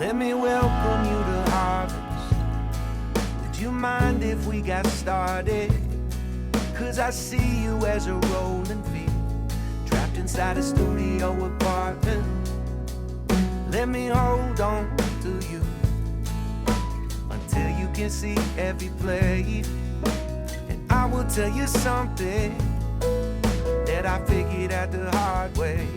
Let me welcome you to harvest. Would you mind if we got started? Cause I see you as a rolling field, trapped inside a studio apartment. Let me hold on to you until you can see every play. And I will tell you something that I figured out the hard way.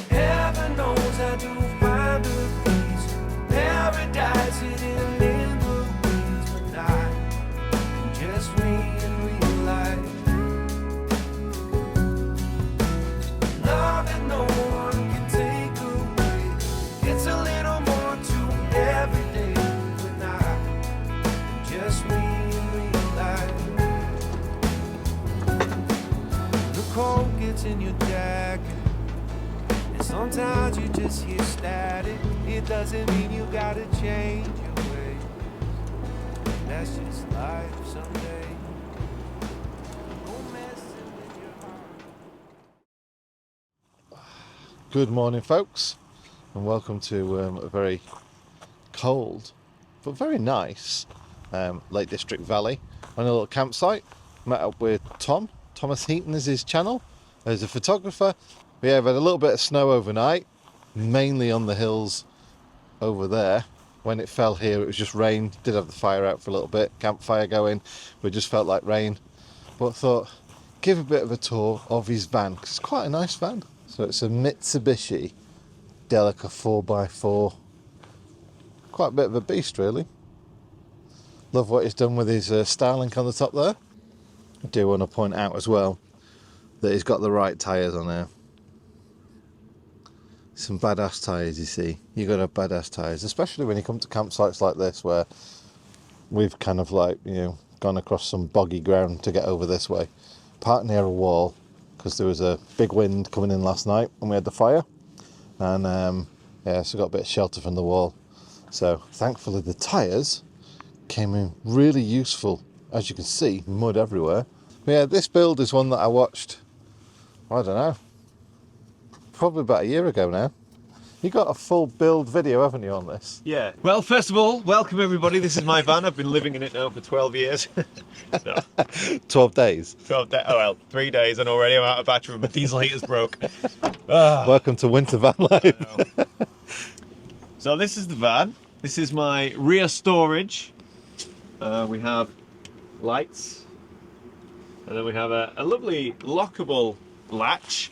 Heaven knows I do find a peace, paradise hidden in the weeds, but not just me in real life. Love that no one can take away. It's a little more to every day, but not just me in real life. The cold gets in your jacket. Sometimes you just hear static. It doesn't mean you gotta change your ways. That's just life someday. No messing with your heart. Good morning, folks, and welcome to a very cold but very nice Lake District Valley on a little campsite. Met up with Thomas Heatons is his channel as a photographer. We have had a little bit of snow overnight, mainly on the hills over there. When it fell here, it was just rain. Did have the fire out for a little bit, campfire going, but it just felt like rain. But thought, give a bit of a tour of his van, because it's quite a nice van. So it's a Mitsubishi Delica 4x4. Quite a bit of a beast, really. Love what he's done with his Starlink on the top there. I do want to point out as well that he's got the right tyres on there. Some badass tyres, you see. You got to have badass tyres, especially when you come to campsites like this where we've kind of like, you know, gone across some boggy ground to get over this way. Parked near a wall because there was a big wind coming in last night when we had the fire. And yeah, so got a bit of shelter from the wall. So thankfully the tyres came in really useful. As you can see, mud everywhere. But yeah, this build is one that I watched, I don't know, probably about a year ago now. You got a full build video, haven't you, on this? Yeah. Well, first of all, welcome everybody. This is my van. I've been living in it now for 12 years. No. 12 days. 12 days. Oh, well, 3 days and already I'm out of battery. My diesel heater's broke. Welcome to winter van life. So this is the van. This is my rear storage. We have lights. And then we have a lovely lockable latch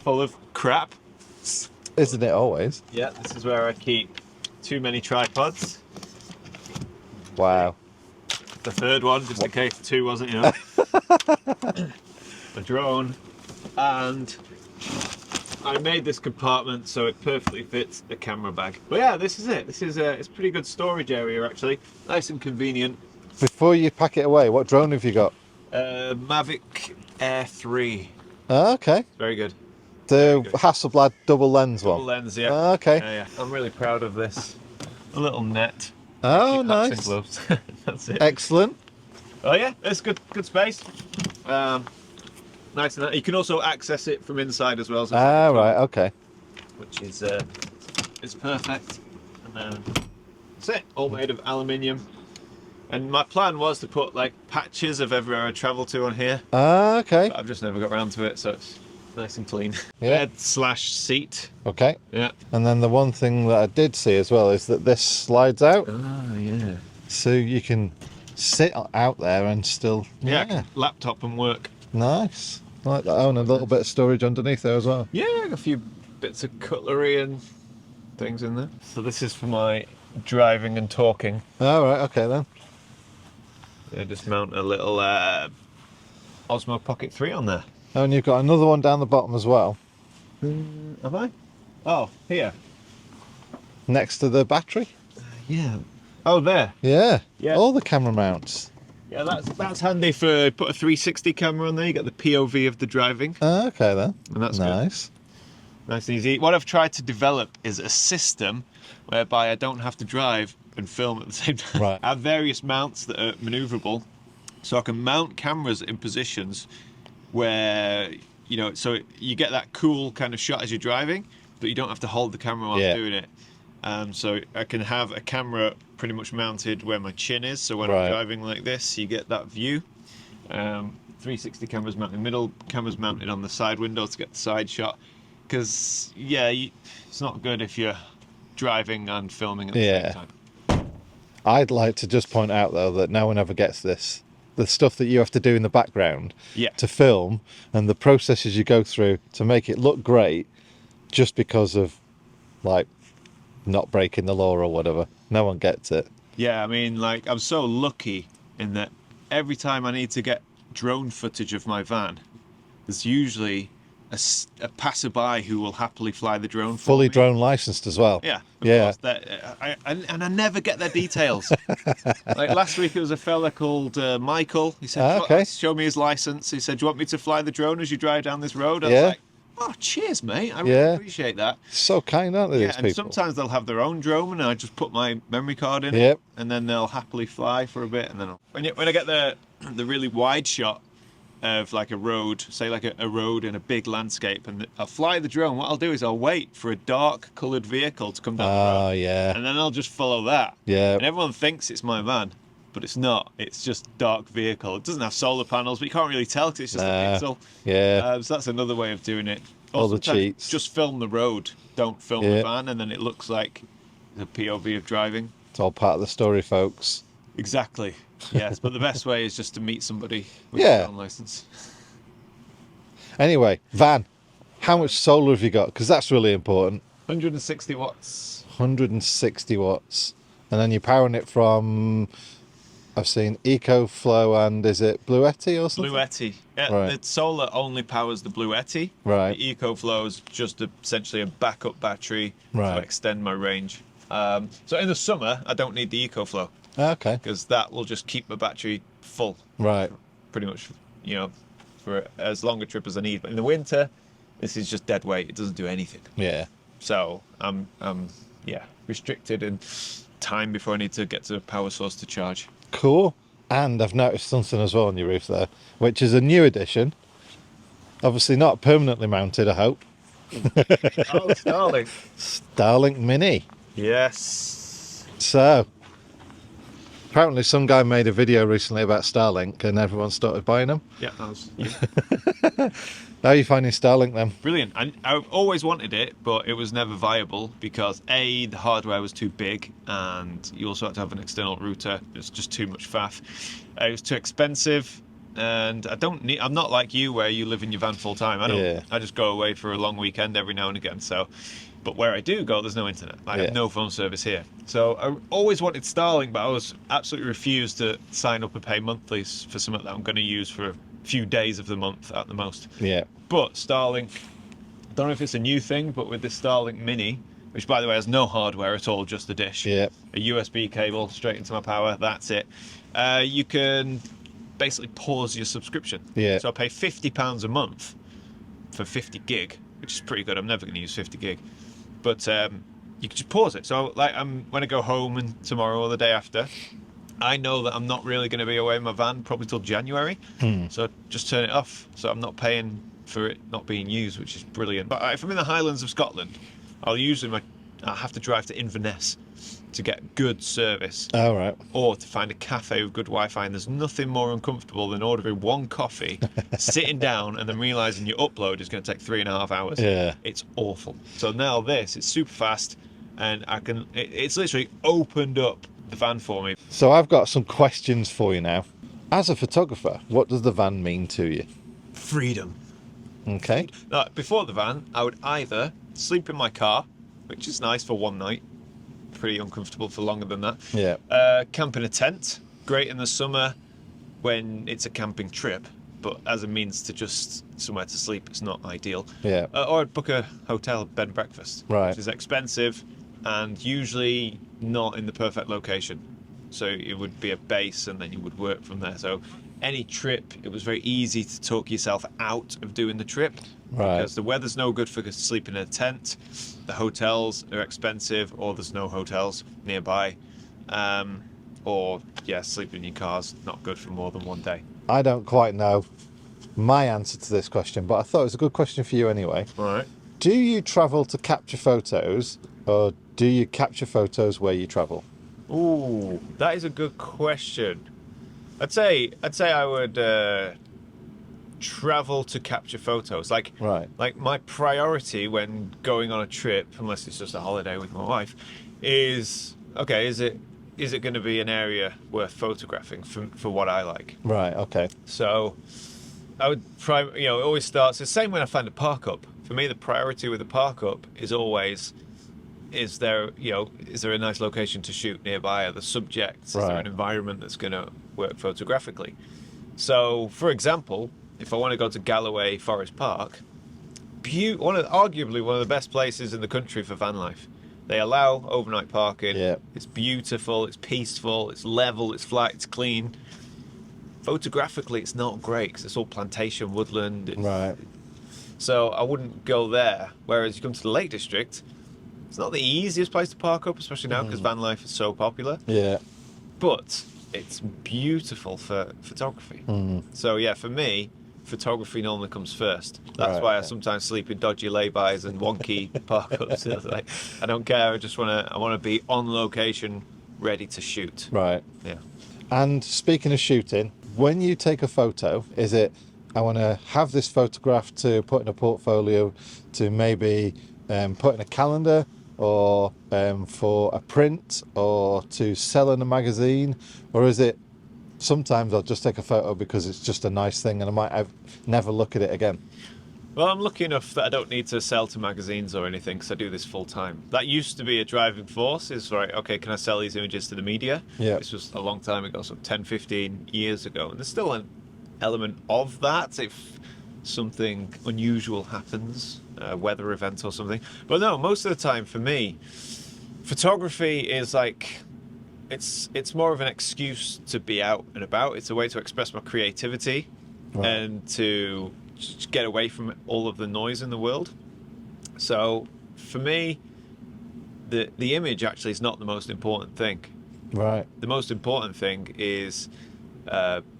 full of crap. Isn't it always? Yeah, this is where I keep too many tripods. Wow. The third one, just in case the two wasn't, you know. A drone. And I made this compartment so it perfectly fits a camera bag. But yeah, this is it. This is it's a pretty good storage area, actually. Nice and convenient. Before you pack it away, what drone have you got? Mavic Air 3. Oh, okay. Very good. The Hasselblad double lens one? Double lens, yeah. Oh, okay. Yeah. I'm really proud of this. A little net. Oh, Keep hats and nice. gloves. That's it. Excellent. Oh yeah, it's good space. Nice and you can also access it from inside as well. So Right, okay. which is perfect. And then that's it. All made of aluminium. And my plan was to put like patches of everywhere I travel to on here. Okay. But I've just never got around to it, so it's nice and clean. Yeah. Bed/seat. Okay. Yeah. And then the one thing that I did see as well is that this slides out. Oh yeah. So you can sit out there and still... Yeah. Laptop and work. Nice. I like that. Oh, and a little bit of storage underneath there as well. Yeah, got a few bits of cutlery and things in there. So this is for my driving and talking. Oh, right, okay then. Yeah, just mount a little Osmo Pocket 3 on there. Oh, and you've got another one down the bottom as well. Have I? Oh, here. Next to the battery? Yeah. Oh, there. Yeah. Yeah. All the camera mounts. Yeah, that's handy for put a 360 camera on there. You get the POV of the driving. Okay then. And that's nice. Good. Nice and easy. What I've tried to develop is a system whereby I don't have to drive and film at the same time. Right. I have various mounts that are maneuverable, so I can mount cameras in positions where, you know, so you get that cool kind of shot as you're driving, but you don't have to hold the camera while doing it. So I can have a camera pretty much mounted where my chin is, so when I'm driving like this, you get that view. 360 cameras mounted in the middle, cameras mounted on the side window to get the side shot. Because, it's not good if you're driving and filming at the same time. I'd like to just point out, though, that no one ever gets this. The stuff that you have to do in the background to film, and the processes you go through to make it look great, just because of, like, not breaking the law or whatever. No one gets it. Yeah, I mean, like, I'm so lucky in that every time I need to get drone footage of my van, there's usually a passerby who will happily fly the drone for fully me. Drone licensed as well. Yeah, of course. And I never get their details. Like last week, it was a fella called Michael. He said, show me his license. He said, do you want me to fly the drone as you drive down this road? I was like, oh, cheers, mate. I really appreciate that. So kind, aren't they, these people? And sometimes they'll have their own drone, and I just put my memory card in it, and then they'll happily fly for a bit. And then when I get the really wide shot of like a road, say like a road in a big landscape, and I'll fly the drone, what I'll do is I'll wait for a dark coloured vehicle to come down the road. And then I'll just follow that. And everyone thinks it's my van, but it's not. It's just dark vehicle. It doesn't have solar panels, but you can't really tell because it's just a pixel. So that's another way of doing it. All the cheats. Just film the road, don't film the van, and then it looks like the POV of driving. It's all part of the story, folks. Exactly. Yes, but the best way is just to meet somebody with a drone license. Anyway, van. How much solar have you got? Because that's really important. 160 watts. 160 watts. And then you're powering it from, I've seen EcoFlow and is it Bluetti or something? Bluetti. Yeah, the solar only powers the Bluetti. Right. The EcoFlow is just essentially a backup battery to extend my range. So in the summer, I don't need the EcoFlow. Okay. Because that will just keep my battery full. Right. Pretty much, for as long a trip as I need. But in the winter, this is just dead weight. It doesn't do anything. Yeah. So I'm restricted in time before I need to get to a power source to charge. Cool. And I've noticed something as well on your roof there, which is a new addition. Obviously not permanently mounted, I hope. Starlink. Starlink Mini. Yes. So, apparently some guy made a video recently about Starlink and everyone started buying them. Yeah, that was you. How are you finding Starlink then? Brilliant. I've always wanted it, but it was never viable because A, the hardware was too big, and you also had to have an external router. It's just too much faff. It was too expensive, and I'm not like you where you live in your van full time. I just go away for a long weekend every now and again. But where I do go, there's no internet. I have no phone service here. So I always wanted Starlink, but I was absolutely refused to sign up and pay monthly for something that I'm going to use for a few days of the month at the most. Yeah. But Starlink, I don't know if it's a new thing, but with this Starlink Mini, which by the way has no hardware at all, just a dish, a USB cable straight into my power, that's it. You can basically pause your subscription. So I pay £50 a month for 50 gig, which is pretty good. I'm never going to use 50 gig. But you can just pause it. So like when I go home and tomorrow or the day after, I know that I'm not really going to be away in my van probably till January. So just turn it off. So I'm not paying for it not being used, which is brilliant. But if I'm in the Highlands of Scotland, I'll have to drive to Inverness to get good service. Oh, right. Or to find a cafe with good Wi-Fi. And there's nothing more uncomfortable than ordering one coffee, sitting down, and then realising your upload is going to take 3.5 hours. Yeah. It's awful. So now it's super fast, and it's literally opened up the van for me. So I've got some questions for you now. As a photographer, what does the van mean to you? Freedom. Okay. Now, before the van, I would either sleep in my car, which is nice for one night, pretty uncomfortable for longer than that. Yeah. Camp in a tent, great in the summer when it's a camping trip, but as a means to just somewhere to sleep, it's not ideal. Yeah. Or I'd book a hotel bed and breakfast, which is expensive and usually not in the perfect location. So it would be a base and then you would work from there. So any trip, it was very easy to talk yourself out of doing the trip. Because the weather's no good for sleeping in a tent, the hotels are expensive, or there's no hotels nearby, or sleeping in your car's not good for more than one day. I don't quite know my answer to this question, but I thought it was a good question for you anyway. All right. Do you travel to capture photos, or do you capture photos where you travel? Ooh, that is a good question. I'd say I would travel to capture photos. Right. Like my priority when going on a trip, unless it's just a holiday with my wife, is okay. Is it going to be an area worth photographing for what I like? Right. Okay. So I would it always starts the same when I find a park up. For me, the priority with a park up is always, is there a nice location to shoot nearby? Are the subjects? Is there an environment that's going to work photographically? So, for example, if I want to go to Galloway Forest Park, arguably one of the best places in the country for van life. They allow overnight parking. Yeah. It's beautiful, it's peaceful, it's level, it's flat, it's clean. Photographically, it's not great because it's all plantation woodland. Right. So I wouldn't go there. Whereas you come to the Lake District, it's not the easiest place to park up, especially now because van life is so popular. Yeah. But it's beautiful for photography. So yeah, for me, photography normally comes first. That's why I sometimes sleep in dodgy laybys and wonky park-ups. Like, I don't care. I want to be on location, ready to shoot. Right. Yeah. And speaking of shooting, when you take a photo, is it, I want to have this photograph to put in a portfolio, to maybe put in a calendar, or for a print, or to sell in a magazine? Or is it, sometimes I'll just take a photo because it's just a nice thing and I might never look at it again? Well, I'm lucky enough that I don't need to sell to magazines or anything because I do this full time. That used to be a driving force, is right, okay, can I sell these images to the media? Yeah. This was a long time ago, so 10, 15 years ago. And there's still an element of that if something unusual happens, a weather event or something. But no, most of the time for me, photography is like, it's more of an excuse to be out and about. It's a way to express my creativity and to just get away from all of the noise in the world. So for me, the image actually is not the most important thing. Right. The most important thing is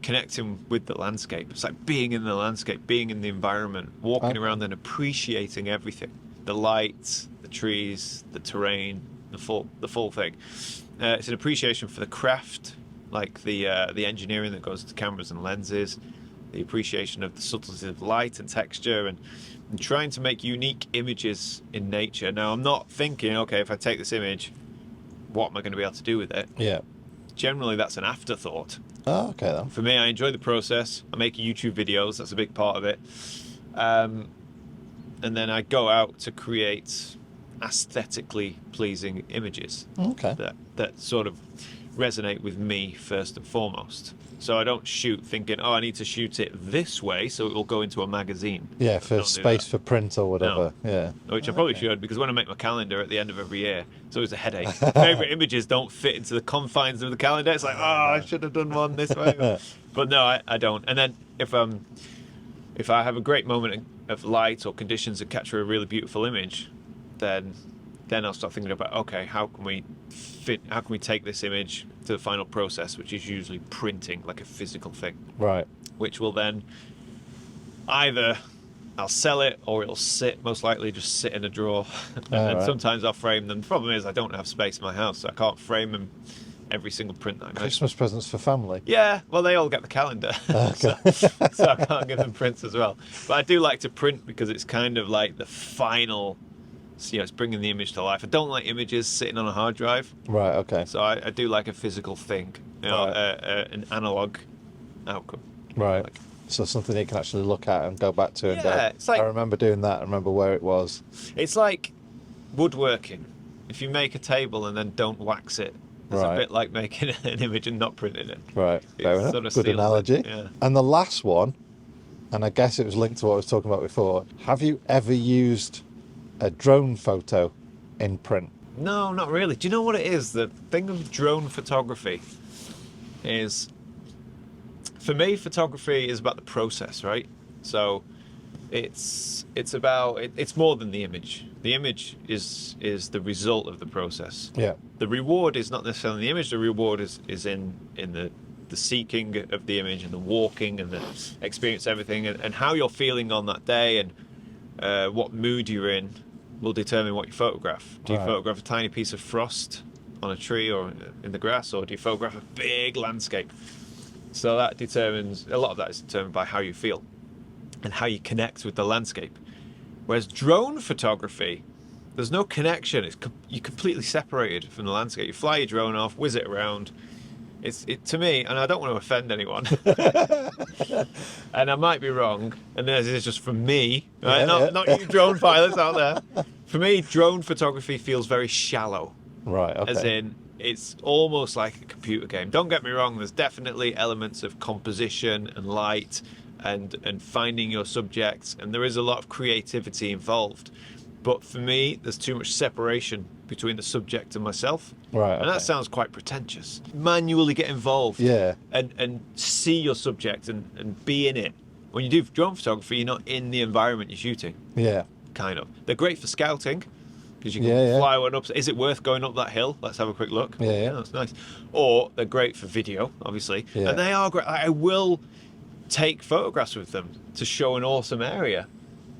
connecting with the landscape. It's like being in the landscape, being in the environment, walking around and appreciating everything. The lights, the trees, the terrain, the full thing. It's an appreciation for the craft, like the engineering that goes into cameras and lenses, the appreciation of the subtleties of light and texture, and trying to make unique images in nature. Now, I'm not thinking, okay, if I take this image, what am I going to be able to do with it? Yeah. Generally, that's an afterthought. Oh, okay then. For me, I enjoy the process. I make YouTube videos. That's a big part of it. And then I go out to create aesthetically pleasing images that sort of resonate with me first and foremost. So I don't shoot thinking, oh, I need to shoot it this way so it will go into a magazine. Yeah, for space for print or whatever. No. Yeah. Which I probably should, because when I make my calendar at the end of every year, it's always a headache. Favorite images don't fit into the confines of the calendar. It's like, oh, I should have done one this way. But no, I don't. And then if I have a great moment of light or conditions that capture a really beautiful image, then I'll start thinking about, okay, how can we take this image to the final process, which is usually printing, like a physical thing. Right. Which will then either I'll sell it or it'll most likely just sit in a drawer. And sometimes I'll frame them. The problem is I don't have space in my house, so I can't frame them every single print that I make. Christmas presents for family. Yeah, well, they all get the calendar. Okay. so I can't give them prints as well. But I do like to print because it's kind of like the final, it's bringing the image to life. I don't like images sitting on a hard drive. Right, okay. So I do like a physical thing, an analog outcome. Right. So something you can actually look at and go back to and go, it's like, I remember doing that, I remember where it was. It's like woodworking. If you make a table and then don't wax it, it's a bit like making an image and not printing it. Right, fair enough. Sort of Good analogy. Yeah. And the last one, and I guess it was linked to what I was talking about before, have you ever used a drone photo in print? No, not really. Do you know what it is? The thing of drone photography is, for me, photography is about the process, right? So it's more than the image. The image is the result of the process. Yeah. The reward is not necessarily in the image. The reward is in the seeking of the image and the walking and the experience, everything, and how you're feeling on that day, and what mood you're in will determine what you photograph. Do you Right. photograph a tiny piece of frost on a tree or in the grass, or do you photograph a big landscape? So that determines, a lot of that is determined by how you feel and how you connect with the landscape. Whereas drone photography, there's no connection. You're completely separated from the landscape. You fly your drone off, whiz it around. To me, and I don't want to offend anyone, and I might be wrong, and this is just from me, right? Not you drone pilots out there. For me, drone photography feels very shallow. Right, okay. As in, it's almost like a computer game. Don't get me wrong, there's definitely elements of composition and light and finding your subjects, and there is a lot of creativity involved. But for me, there's too much separation between the subject and myself. Right, okay. And that sounds quite pretentious. Manually get involved. Yeah. And see your subject and be in it. When you do drone photography, you're not in the environment you're shooting. Yeah. Kind of. They're great for scouting, because you can fly one up. Is it worth going up that hill? Let's have a quick look. Yeah. That's nice. Or they're great for video, obviously. Yeah. And they are great. I will take photographs with them to show an awesome area.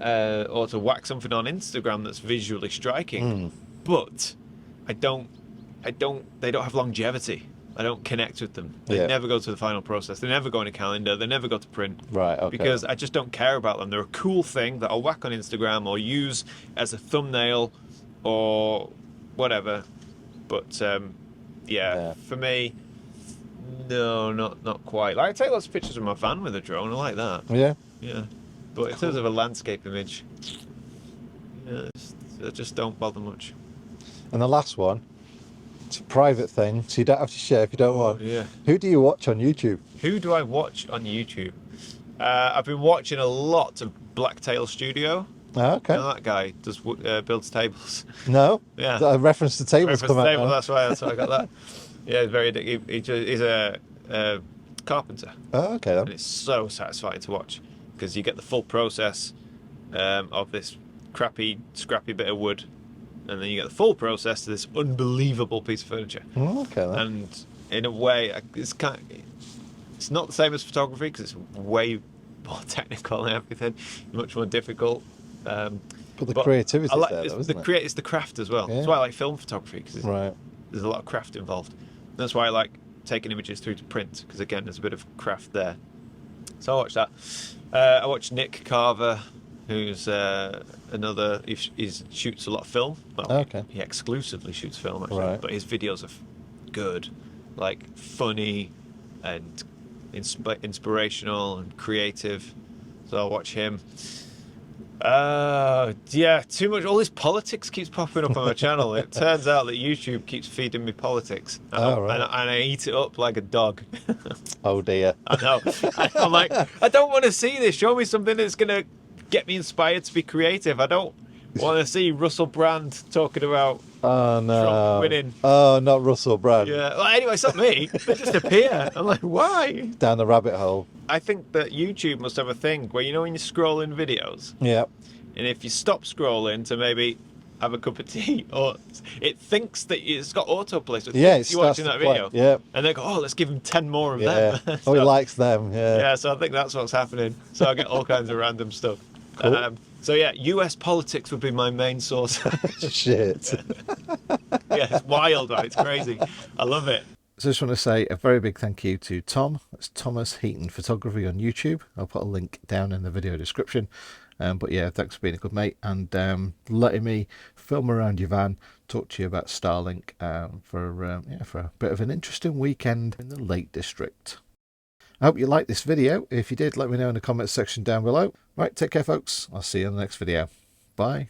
Or to whack something on Instagram that's visually striking, but they don't have longevity. I don't connect with them. They never go to the final process. They never go in a calendar. They never go to print. Right, okay. Because I just don't care about them. They're a cool thing that I'll whack on Instagram or use as a thumbnail or whatever. But for me, no, not quite. Like, I take lots of pictures of my van with a drone. I like that. Yeah. But in terms of a landscape image, I just don't bother much. And the last one, it's a private thing, so you don't have to share if you don't want. Yeah. Who do you watch on YouTube? Who do I watch on YouTube? I've been watching a lot of Blacktail Studio. Oh, okay. You know that guy does builds tables. No? Yeah. A reference to tables come out. Table, that's why I got that. Yeah, he's very addictive. He's a carpenter. Oh, okay then. And it's so satisfying to watch, because you get the full process of this crappy, scrappy bit of wood, and then you get the full process to this unbelievable piece of furniture. Oh, okay then. And in a way, it's not the same as photography, because it's way more technical and everything, much more difficult. But the creativity is there, though, isn't it? It's the craft as well. Yeah. That's why I like film photography, because Right. there's a lot of craft involved. That's why I like taking images through to print, because again, there's a bit of craft there. So I watch that. I watch Nick Carver, who's another. He shoots a lot of film. Well, Okay. he exclusively shoots film, actually. Right. But his videos are good, like funny and inspirational and creative. So I'll watch him. Too much. All this politics keeps popping up on my channel. It turns out that YouTube keeps feeding me politics, and, right. and I eat it up like a dog. Oh dear. I know. I'm like, I don't want to see this. Show me something that's gonna get me inspired to be creative. I don't want to see Russell Brand talking about Oh no. Trump winning. Oh, not Russell Brand. Yeah. Well, anyway, it's not me. They just appear. I'm like, why? Down the rabbit hole. I think that YouTube must have a thing where, you know, when you're scrolling videos, Yeah. and if you stop scrolling to maybe have a cup of tea, or it thinks that it's got autoplay, so it Yeah, thinks it you're watching starts that to play. video, Yeah. and they go, oh, let's give him 10 more of Yeah. them. Oh, he So- likes them. Yeah. Yeah, so I think that's what's happening. So I get all kinds of random stuff. Cool. So yeah, US politics would be my main source. Shit. Yeah, it's wild, right? It's crazy. I love it. So I just want to say a very big thank you to Tom. That's Thomas Heatons Photography on YouTube. I'll put a link down in the video description. But yeah, thanks for being a good mate and letting me film around your van, talk to you about Starlink for a bit of an interesting weekend in the Lake District. I hope you liked this video. If you did, let me know in the comments section down below. Right, take care folks. I'll see you in the next video. Bye.